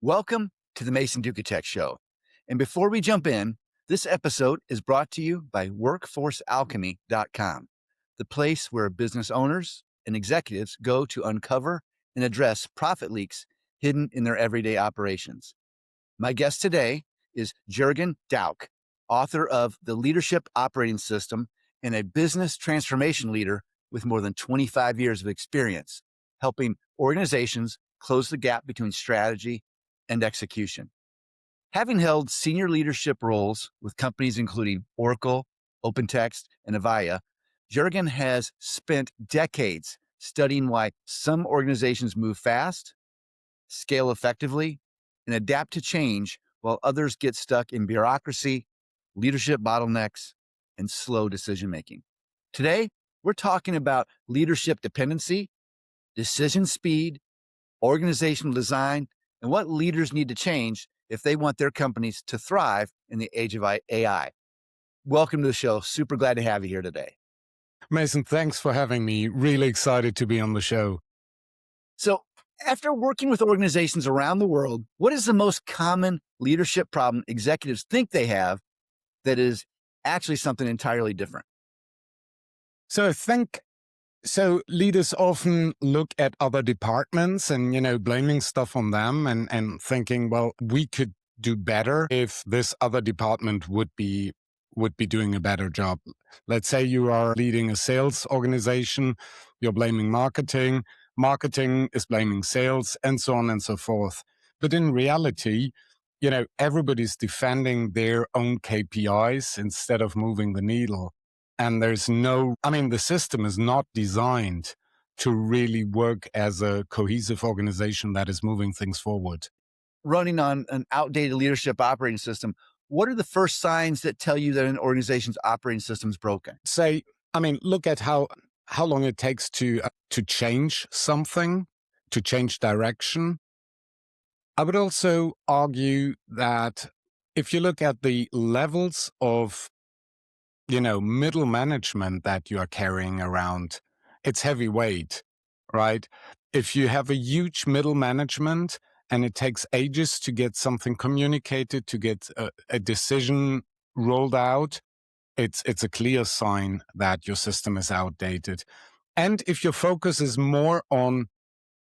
Welcome to the Mason Duchatschek Show. And before we jump in, this episode is brought to you by WorkforceAlchemy.com, the place where business owners and executives go to uncover and address profit leaks hidden in their everyday operations. My guest today is Jürgen Dauk, author of The Leadership Operating System and a business transformation leader with more than 25 years of experience, helping organizations close the gap between strategy and execution. Having held senior leadership roles with companies including Oracle, OpenText, and Avaya, Jürgen has spent decades studying why some organizations move fast, scale effectively, and adapt to change while others get stuck in bureaucracy, leadership bottlenecks, and slow decision-making. Today, we're talking about leadership dependency, decision speed, organizational design, and what leaders need to change if they want their companies to thrive in the age of AI. Welcome to the show. Super glad to have you here today. Mason, thanks for having me. Really excited to be on the show. So, after working with organizations around the world, what is the most common leadership problem executives think they have that is actually something entirely different? So leaders often look at other departments and, blaming stuff on them and thinking, well, we could do better if this other department would be doing a better job. Let's say you are leading a sales organization, you're blaming marketing is blaming sales, and so on and so forth. But in reality, everybody's defending their own KPIs instead of moving the needle. And the system is not designed to really work as a cohesive organization that is moving things forward. Running on an outdated leadership operating system, what are the first signs that tell you that an organization's operating system is broken? Look at how long it takes to change something, to change direction. I would also argue that if you look at the levels of middle management that you are carrying around, it's heavyweight, right? If you have a huge middle management and it takes ages to get something communicated, to get a decision rolled out, it's a clear sign that your system is outdated. And if your focus is more on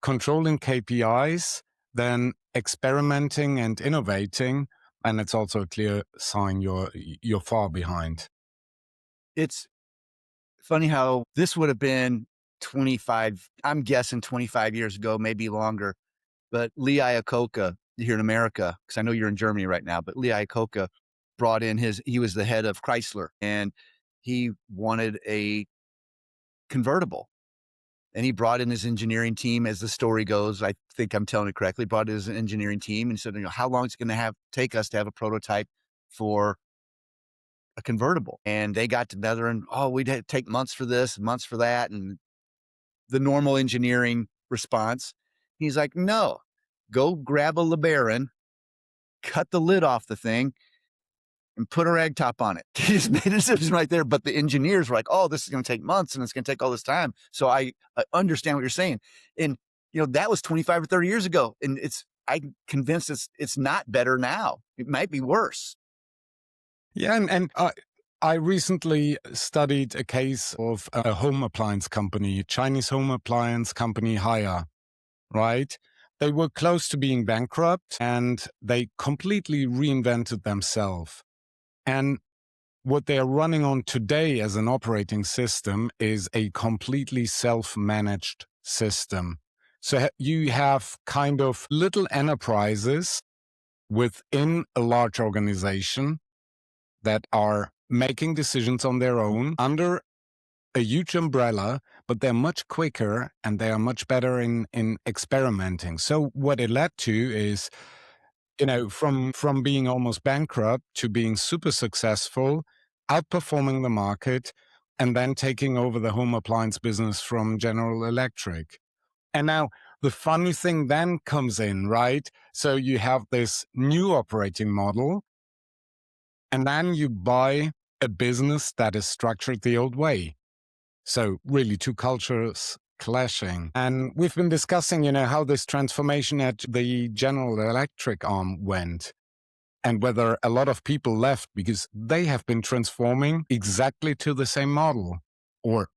controlling KPIs than experimenting and innovating, and it's also a clear sign you're far behind. It's funny how this would have been 25 years ago, maybe longer. But Lee Iacocca here in America, because I know you're in Germany right now, but Lee Iacocca brought in he was the head of Chrysler, and he wanted a convertible. And he brought in his engineering team, as the story goes. I think I'm telling it correctly. Brought in his engineering team and said, how long is it going to take us to have a prototype for a convertible? And they got together and, we'd take months for this, months for that. And the normal engineering response, he's like, no, go grab a LeBaron, cut the lid off the thing, and put a rag top on it. He just made a decision right there. But the engineers were like, this is going to take months and it's going to take all this time. So I understand what you're saying. And, that was 25 or 30 years ago. And I'm convinced it's not better now. It might be worse. Yeah. And I recently studied a case of a home appliance company, Chinese home appliance company, Haier, right? They were close to being bankrupt and they completely reinvented themselves. And what they're running on today as an operating system is a completely self-managed system. So you have kind of little enterprises within a large organization that are making decisions on their own under a huge umbrella, but they're much quicker and they are much better in experimenting. So what it led to is, from being almost bankrupt to being super successful, outperforming the market, and then taking over the home appliance business from General Electric. And now the funny thing then comes in, right? So you have this new operating model, and then you buy a business that is structured the old way. So really two cultures clashing. And we've been discussing, how this transformation at the General Electric arm went, and whether a lot of people left because they have been transforming exactly to the same model, or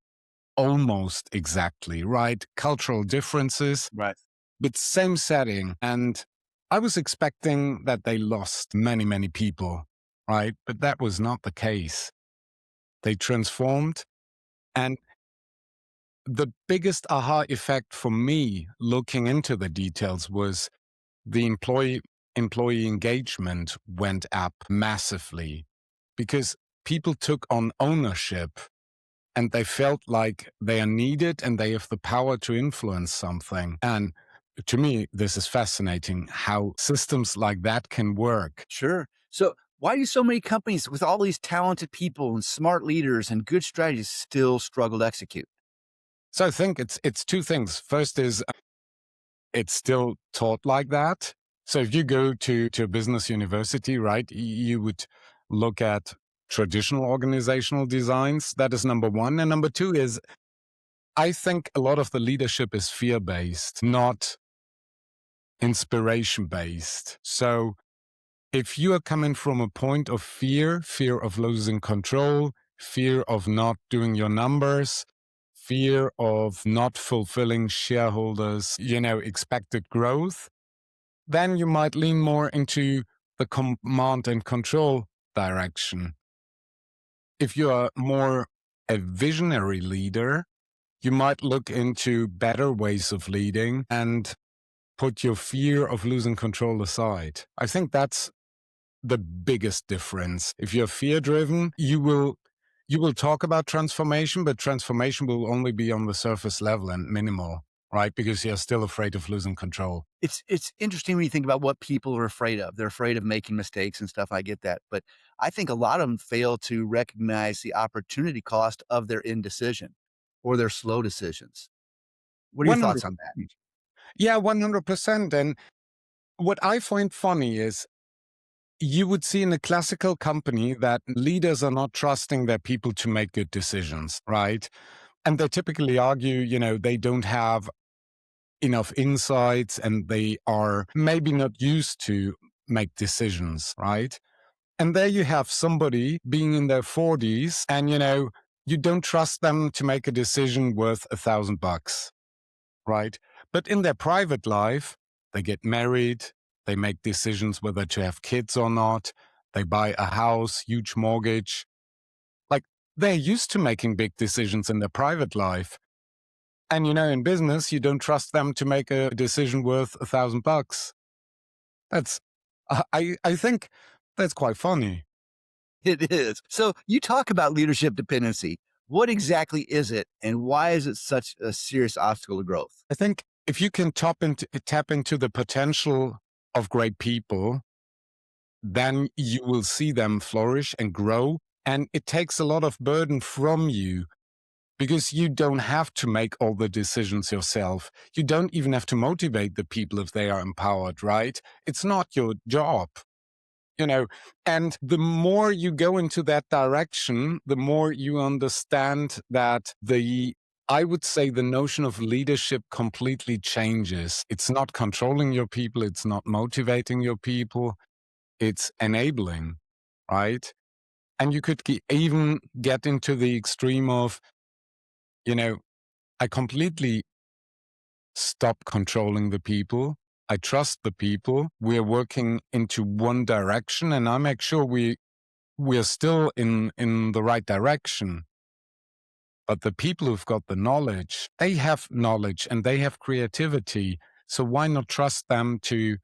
almost exactly, right? Cultural differences, Right. but same setting. And I was expecting that they lost many, many people, right? But that was not the case. They transformed. And the biggest aha effect for me looking into the details was the employee engagement went up massively because people took on ownership and they felt like they are needed and they have the power to influence something. And to me, this is fascinating how systems like that can work. Sure. So, why do so many companies with all these talented people and smart leaders and good strategies still struggle to execute? So I think it's two things. First is it's still taught like that. So if you go to a business university, right, you would look at traditional organizational designs. That is number one. And number two is I think a lot of the leadership is fear-based, not inspiration-based. So if you are coming from a point of fear of losing control, fear of not doing your numbers, fear of not fulfilling shareholders, expected growth, then you might lean more into the command and control direction. If you are more a visionary leader, you might look into better ways of leading and put your fear of losing control aside. I think that's the biggest difference. If you're fear driven, you will talk about transformation, but transformation will only be on the surface level and minimal, right? Because you're still afraid of losing control. It's interesting when you think about what people are afraid of. They're afraid of making mistakes and stuff. I get that, but I think a lot of them fail to recognize the opportunity cost of their indecision or their slow decisions. What are your thoughts 100. on that? Yeah, 100%. And what I find funny is you would see in a classical company that leaders are not trusting their people to make good decisions, right? And they typically argue, they don't have enough insights and they are maybe not used to make decisions, right? And there you have somebody being in their 40s and, you don't trust them to make a decision worth $1,000, right? But in their private life, they get married, they make decisions whether to have kids or not, they buy a house, huge mortgage. Like they're used to making big decisions in their private life. And in business, you don't trust them to make a decision worth $1,000. That's, I think that's quite funny. It is. So you talk about leadership dependency. What exactly is it, and why is it such a serious obstacle to growth? I think if you can tap into the potential of great people, then you will see them flourish and grow. And it takes a lot of burden from you because you don't have to make all the decisions yourself. You don't even have to motivate the people if they are empowered, right? It's not your job. And the more you go into that direction, the more you understand that I would say the notion of leadership completely changes. It's not controlling your people. It's not motivating your people. It's enabling, right? And you could even get into the extreme of, I completely stop controlling the people. I trust the people. We're working into one direction and I make sure we're still in the right direction. But the people who've got the knowledge, they have knowledge and they have creativity. So why not trust them to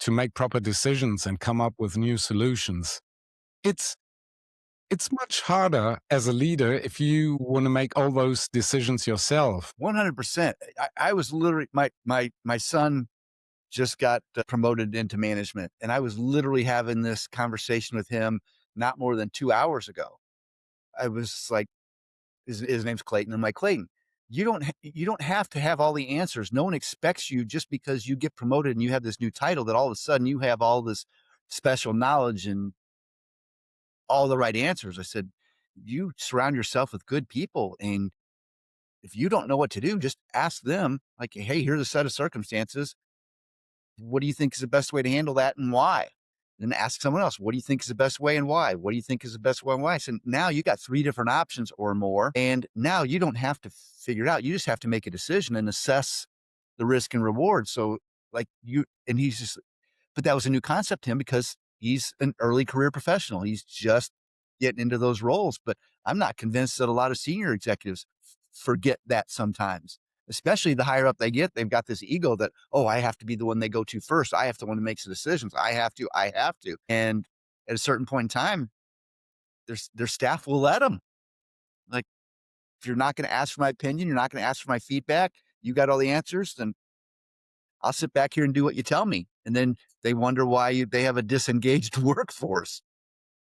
make proper decisions and come up with new solutions? It's it's much harder as a leader if you want to make all those decisions yourself. 100%. I was literally my son just got promoted into management, and I was literally having this conversation with him not more than 2 hours ago. I was like, his name's Clayton. I'm like, Clayton, you don't have to have all the answers. No one expects you just because you get promoted and you have this new title that all of a sudden you have all this special knowledge and all the right answers. I said, you surround yourself with good people and if you don't know what to do, just ask them, like, hey, here's a set of circumstances. What do you think is the best way to handle that and why? Then ask someone else, what do you think is the best way and why? What do you think is the best way and why? So now you got 3 different options or more. And now you don't have to figure it out. You just have to make a decision and assess the risk and reward. So like and he's just, but that was a new concept to him because he's an early career professional. He's just getting into those roles. But I'm not convinced that a lot of senior executives forget that sometimes, especially the higher up they get. They've got this ego that, oh, I have to be the one they go to first. I have to one that makes the decisions. I have to. And at a certain point in time, their staff will let them. Like, if you're not going to ask for my opinion, you're not going to ask for my feedback, you got all the answers, then I'll sit back here and do what you tell me. And then they wonder why they have a disengaged workforce.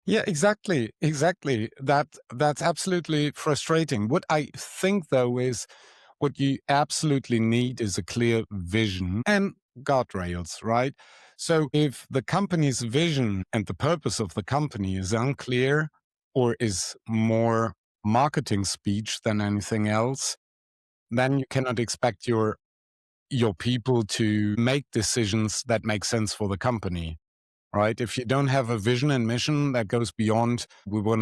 Yeah, exactly. Exactly. That's absolutely frustrating. What I think though is what you absolutely need is a clear vision and guardrails, right? So if the company's vision and the purpose of the company is unclear or is more marketing speech than anything else, then you cannot expect your people to make decisions that make sense for the company, right? If you don't have a vision and mission that goes beyond we want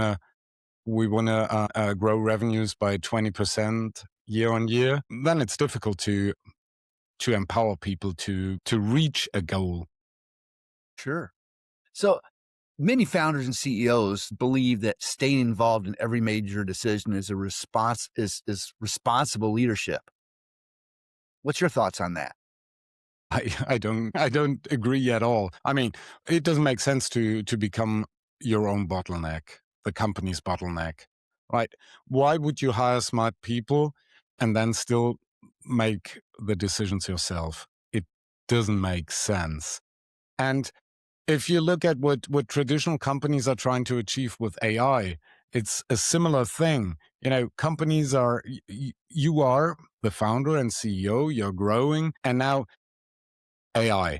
to grow revenues by 20% year on year, then it's difficult to empower people to reach a goal. Sure. So many founders and CEOs believe that staying involved in every major decision is a response is responsible leadership. What's your thoughts on that? I don't agree at all. I mean, it doesn't make sense to become your own bottleneck, the company's bottleneck, right? Why would you hire smart people and then still make the decisions yourself? It doesn't make sense. And if you look at what traditional companies are trying to achieve with AI, it's a similar thing. You know, companies are, you are the founder and CEO, you're growing, and now AI,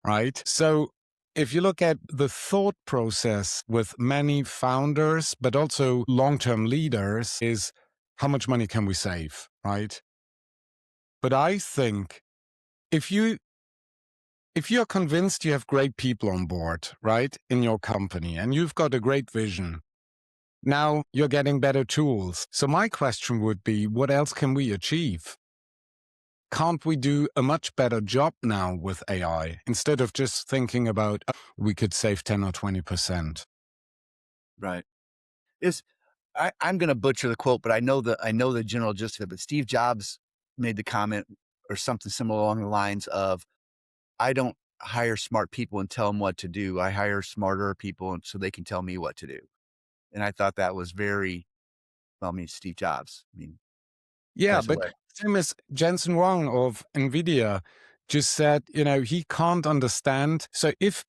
right? So if you look at the thought process with many founders, but also long-term leaders, is how much money can we save, right? But I think if you if you're convinced you have great people on board, right, in your company, and you've got a great vision, now you're getting better tools. So my question would be, what else can we achieve? Can't we do a much better job now with AI instead of just thinking about we could save 10 or 20%? Right. Is I'm going to butcher the quote, but I know the general gist of it. But Steve Jobs made the comment or something similar along the lines of, "I don't hire smart people and tell them what to do. I hire smarter people and so they can tell me what to do." And I thought that was very well. I mean, Steve Jobs. I mean, Yeah, passed but away. same as Jensen Huang of NVIDIA just said, he can't understand. So if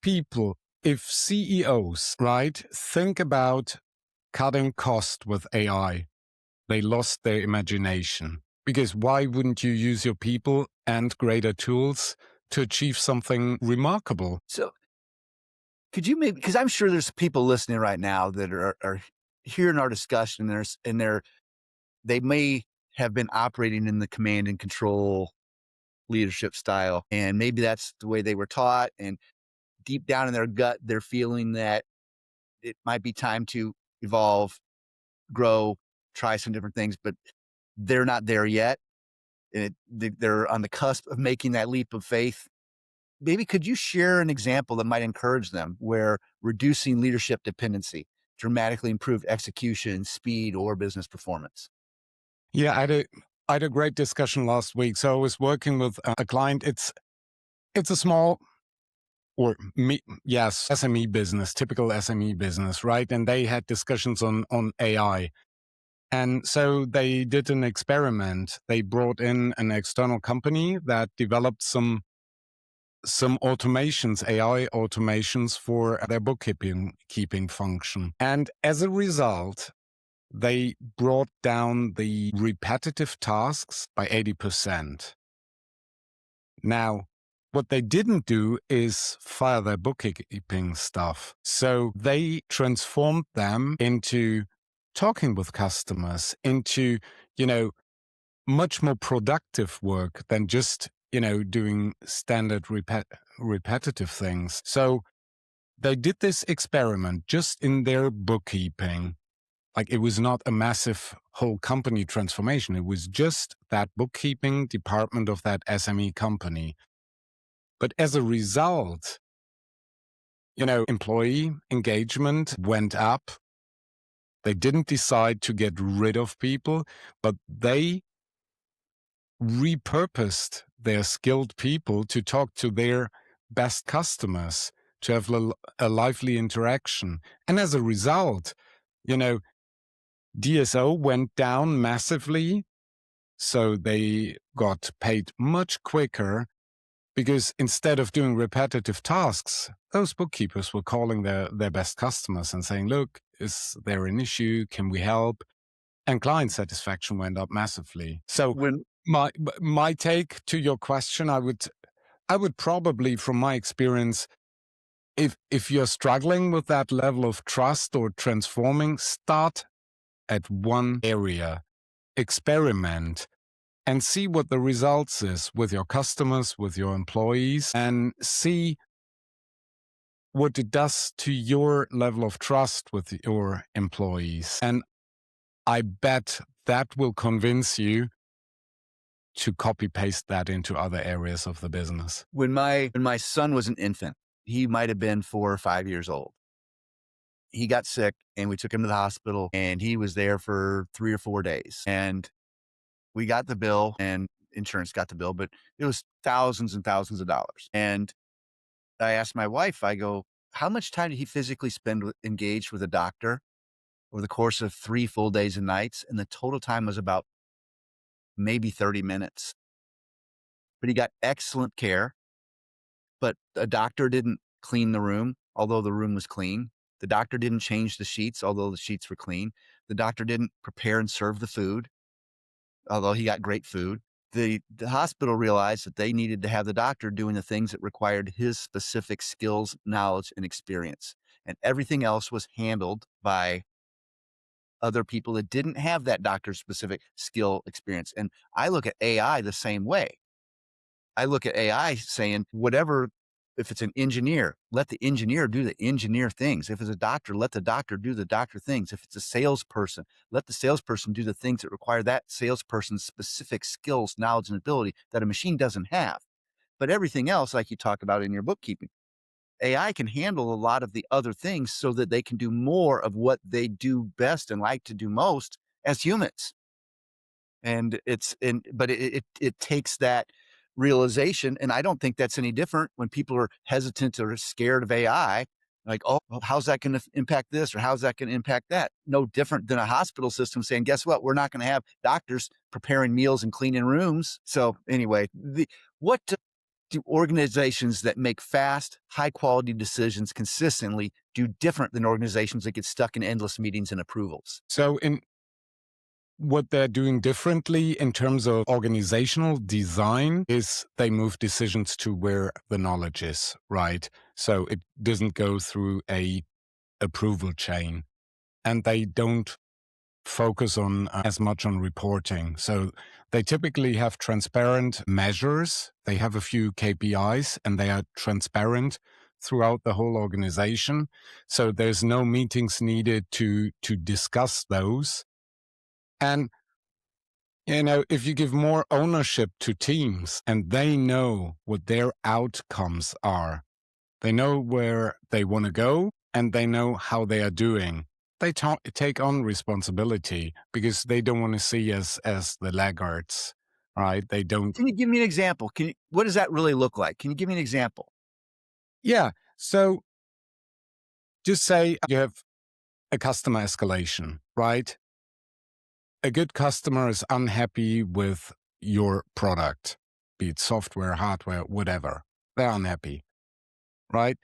CEOs, right, think about cutting cost with AI, they lost their imagination. Because why wouldn't you use your people and greater tools to achieve something remarkable? So could you maybe, because I'm sure there's people listening right now that are hearing our discussion, they may have been operating in the command and control leadership style, and maybe that's the way they were taught, and deep down in their gut, they're feeling that it might be time to evolve, grow, try some different things, but they're not there yet. They're on the cusp of making that leap of faith. Maybe could you share an example that might encourage them where reducing leadership dependency dramatically improved execution, speed, or business performance? Yeah, I had a great discussion last week. So I was working with a client. It's a small yes, SME business, typical SME business, right? And they had discussions on AI. And so they did an experiment. They brought in an external company that developed some automations, AI automations for their bookkeeping function. And as a result, they brought down the repetitive tasks by 80%. Now, what they didn't do is fire their bookkeeping stuff. So they transformed them into talking with customers, into, you know, much more productive work than just, doing standard repetitive things. So they did this experiment just in their bookkeeping. Like, it was not a massive whole company transformation. It was just that bookkeeping department of that SME company. But as a result, employee engagement went up. They didn't decide to get rid of people, but they repurposed their skilled people to talk to their best customers, to have a lively interaction. And as a result, DSO went down massively. So they got paid much quicker because instead of doing repetitive tasks, those bookkeepers were calling their best customers and saying, look, is there an issue? Can we help? And client satisfaction went up massively. So my take to your question, I would probably, from my experience, if you're struggling with that level of trust or transforming, start at one area, experiment, and see what the results is with your customers, with your employees, and see what it does to your level of trust with your employees. And I bet that will convince you to copy paste that into other areas of the business. When my son was an infant, he might have been 4 or 5 years old. He got sick and we took him to the hospital and he was there for 3 or 4 days. And we got the bill and insurance got the bill, but it was thousands and thousands of dollars. And I asked my wife, I go, how much time did he physically spend engaged with a doctor over the course of 3 full days and nights? And the total time was about maybe 30 minutes. But he got excellent care. But a doctor didn't clean the room, although the room was clean. The doctor didn't change the sheets, although the sheets were clean. The doctor didn't prepare and serve the food, although he got great food. The hospital realized that they needed to have the doctor doing the things that required his specific skills, knowledge, and experience. And everything else was handled by other people that didn't have that doctor's specific skill experience. And I look at AI the same way. I look at AI saying, whatever, if it's an engineer, let the engineer do the engineer things. If it's a doctor, let the doctor do the doctor things. If it's a salesperson, let the salesperson do the things that require that salesperson's specific skills, knowledge, and ability that a machine doesn't have. But everything else, like you talk about in your bookkeeping, AI can handle a lot of the other things so that they can do more of what they do best and like to do most as humans. And but it takes that realization. And I don't think that's any different when people are hesitant or scared of AI, like, oh, well, how's that going to impact this? Or how's that going to impact that? No different than a hospital system saying, guess what? We're not going to have doctors preparing meals and cleaning rooms. So anyway, what do organizations that make fast, high quality decisions consistently do different than organizations that get stuck in endless meetings and approvals? So what they're doing differently in terms of organizational design is they move decisions to where the knowledge is, right? So it doesn't go through a approval chain, and they don't focus on as much on reporting. So they typically have transparent measures. They have a few KPIs and they are transparent throughout the whole organization. So there's no meetings needed to discuss those. And, if you give more ownership to teams and they know what their outcomes are, they know where they want to go and they know how they are doing, they take on responsibility because they don't want to see as the laggards, right? They don't. Can you give me an example? What does that really look like? Can you give me an example? Yeah. So just say you have a customer escalation, right? A good customer is unhappy with your product, be it software, hardware, whatever. They're unhappy, right?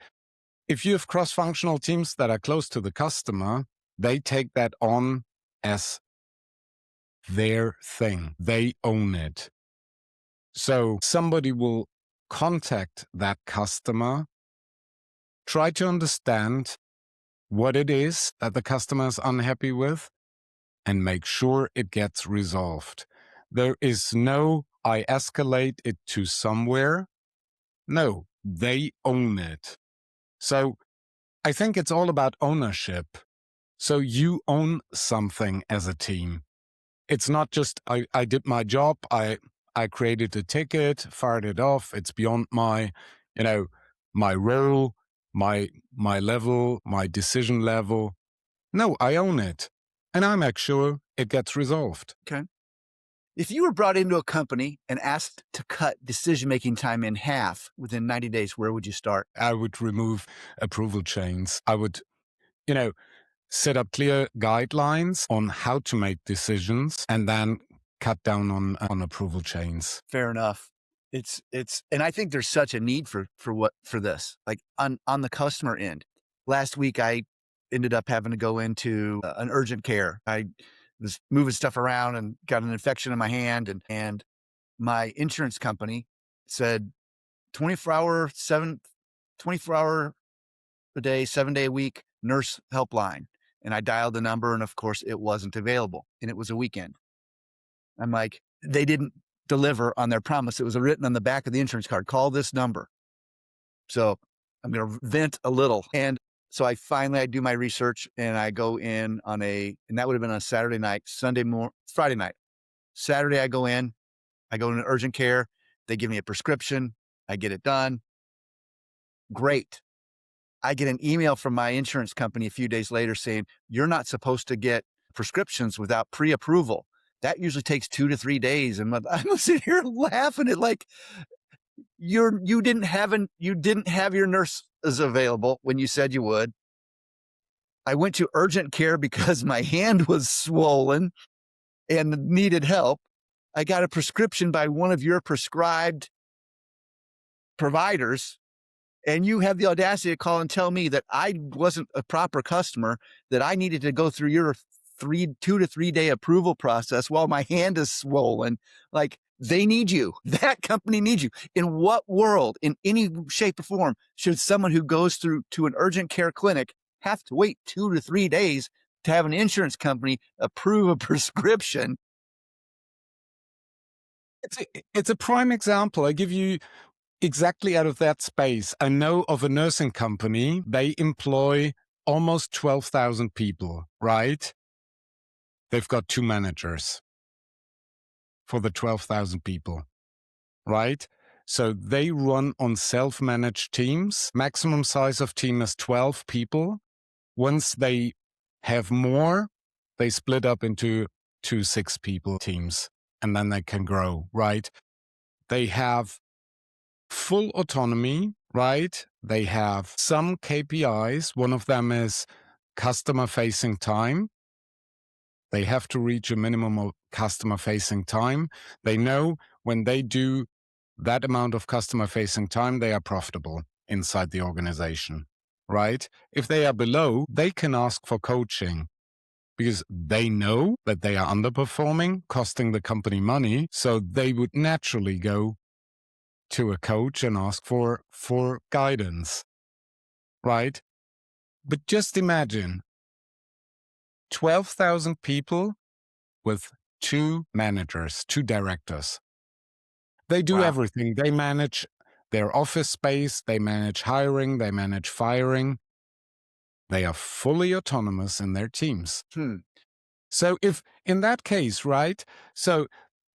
If you have cross-functional teams that are close to the customer, they take that on as their thing. They own it. So somebody will contact that customer, try to understand what it is that the customer is unhappy with, and make sure it gets resolved. There is no, I escalate it to somewhere. No, they own it. So I think it's all about ownership. So you own something as a team. It's not just, I did my job, I created a ticket, fired it off. It's beyond my, my role, my level, my decision level. No, I own it. And I make sure it gets resolved. Okay. If you were brought into a company and asked to cut decision-making time in half within 90 days, where would you start? I would remove approval chains. I would, set up clear guidelines on how to make decisions and then cut down on approval chains. Fair enough. It's and I think there's such a need for this. Like on the customer end. Last week I ended up having to go into an urgent care. I was moving stuff around and got an infection in my hand, and my insurance company said 24 hour a day, 7-day a week nurse helpline. And I dialed the number, and of course it wasn't available, and it was a weekend. I'm like, they didn't deliver on their promise. It was written on the back of the insurance card, call this number. So I'm going to vent a little. And so I do my research, and I go in and that would have been on a Saturday night, Friday night. Saturday, I go in an urgent care. They give me a prescription. I get it done. Great. I get an email from my insurance company a few days later saying, you're not supposed to get prescriptions without pre-approval. That usually takes 2 to 3 days. And I'm sitting here laughing at like, you didn't have your nurses available when you said you would. I went to urgent care because my hand was swollen and needed help. I got a prescription by one of your prescribed providers, and you have the audacity to call and tell me that I wasn't a proper customer, that I needed to go through your 2 to 3 day approval process while my hand is swollen. Like, they need you. That company needs you. In what world, in any shape or form, should someone who goes through to an urgent care clinic have to wait 2 to 3 days to have an insurance company approve a prescription? It's a prime example. I give you exactly out of that space. I know of a nursing company. They employ almost 12,000 people, right? They've got 2 managers for the 12,000 people, right? So they run on self-managed teams. Maximum size of team is 12 people. Once they have more, they split up into 2 6-people teams, and then they can grow, right? They have full autonomy, right? They have some KPIs. One of them is customer-facing time. They have to reach a minimum of customer-facing time. They know when they do that amount of customer-facing time, they are profitable inside the organization, right? If they are below, they can ask for coaching because they know that they are underperforming, costing the company money. So they would naturally go to a coach and ask for guidance, right? But just imagine 12,000 people with 2 managers, 2 directors. They do everything. They manage their office space, they manage hiring, they manage firing. They are fully autonomous in their teams. So if in that case, right? So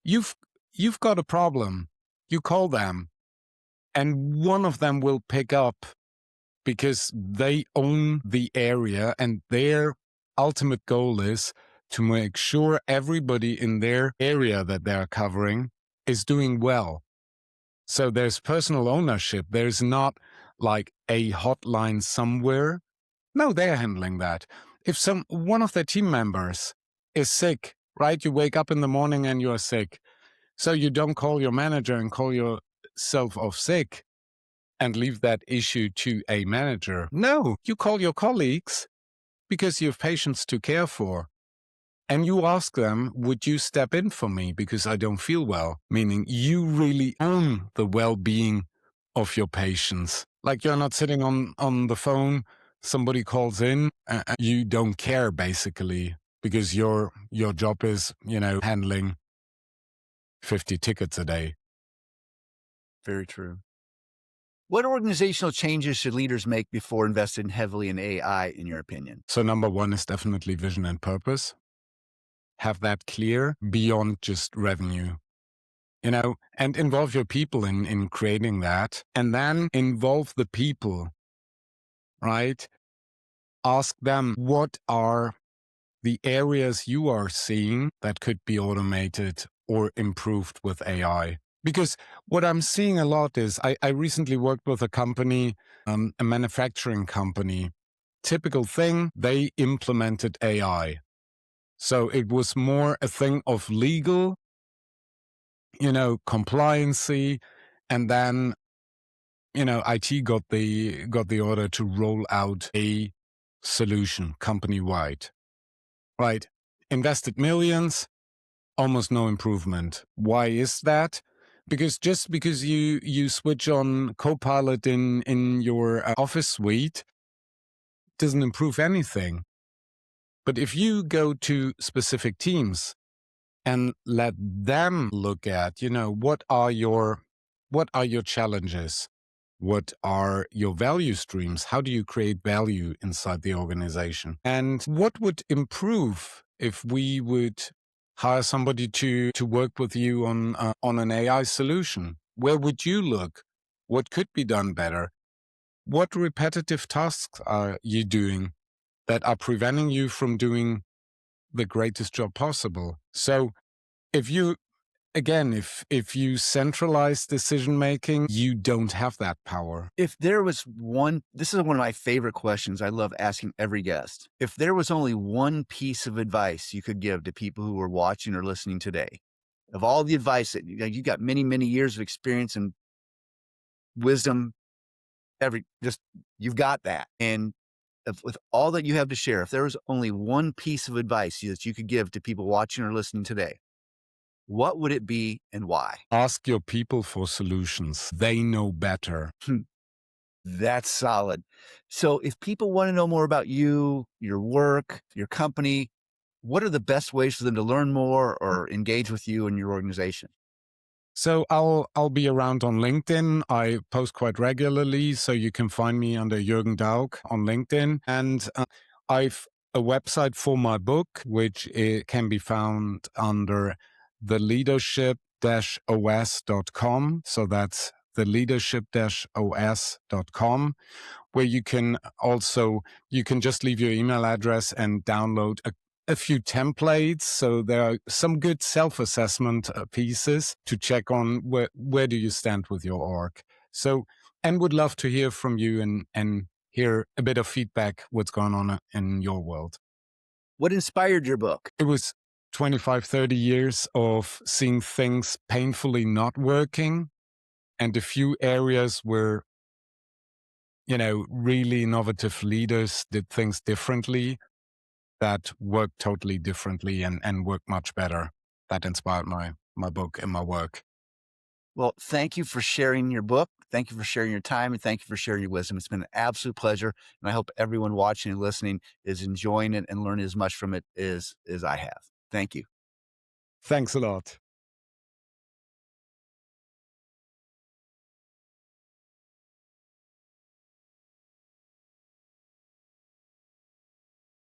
you've got a problem, you call them, and one of them will pick up because they own the area, and their ultimate goal is to make sure everybody in their area that they're covering is doing well. So there's personal ownership. There's not like a hotline somewhere. No, they're handling that. If one of their team members is sick, right? You wake up in the morning and you're sick. So you don't call your manager and call yourself off sick and leave that issue to a manager. No, you call your colleagues because you have patients to care for. And you ask them, would you step in for me because I don't feel well? Meaning you really own the well-being of your patients. Like you're not sitting on the phone, somebody calls in, you don't care basically because your job is, handling 50 tickets a day. Very true. What organizational changes should leaders make before investing heavily in AI, in your opinion? So number one is definitely vision and purpose. Have that clear beyond just revenue, and involve your people in creating that. And then involve the people, right? Ask them, what are the areas you are seeing that could be automated or improved with AI? Because what I'm seeing a lot is I recently worked with a company, a manufacturing company. Typical thing, they implemented AI. So it was more a thing of legal, compliancy, and then, IT got the order to roll out a solution company-wide. Right. Invested millions, almost no improvement. Why is that? Because just because you switch on Copilot in your Office suite doesn't improve anything. But if you go to specific teams and let them look at, what are your challenges? What are your value streams? How do you create value inside the organization? And what would improve if we would hire somebody to work with you on an AI solution? Where would you look? What could be done better? What repetitive tasks are you doing that are preventing you from doing the greatest job possible? So if you again, if you centralize decision making, you don't have that power. If there was one, this is one of my favorite questions I love asking every guest. If there was only one piece of advice you could give to people who are watching or listening today, of all the advice that you got many, many years of experience and wisdom, you've got that. And with all that you have to share, if there was only one piece of advice that you could give to people watching or listening today, what would it be and why? Ask your people for solutions. They know better. That's solid. So if people want to know more about you, your work, your company, what are the best ways for them to learn more or engage with you and your organization? So I'll be around on LinkedIn. I post quite regularly, so you can find me under Jürgen Dauk on LinkedIn. And I've a website for my book, which can be found under theleadership-os.com. So that's theleadership-os.com, where you can just leave your email address and download a few templates. So there are some good self-assessment pieces to check on where do you stand with your org. So, and would love to hear from you and hear a bit of feedback, what's going on in your world. What inspired your book? It was 25, 30 years of seeing things painfully not working, and a few areas where, really innovative leaders did things differently that worked totally differently and worked much better. That inspired my book and my work. Well, thank you for sharing your book. Thank you for sharing your time, and thank you for sharing your wisdom. It's been an absolute pleasure. And I hope everyone watching and listening is enjoying it and learning as much from it as I have. Thank you. Thanks a lot.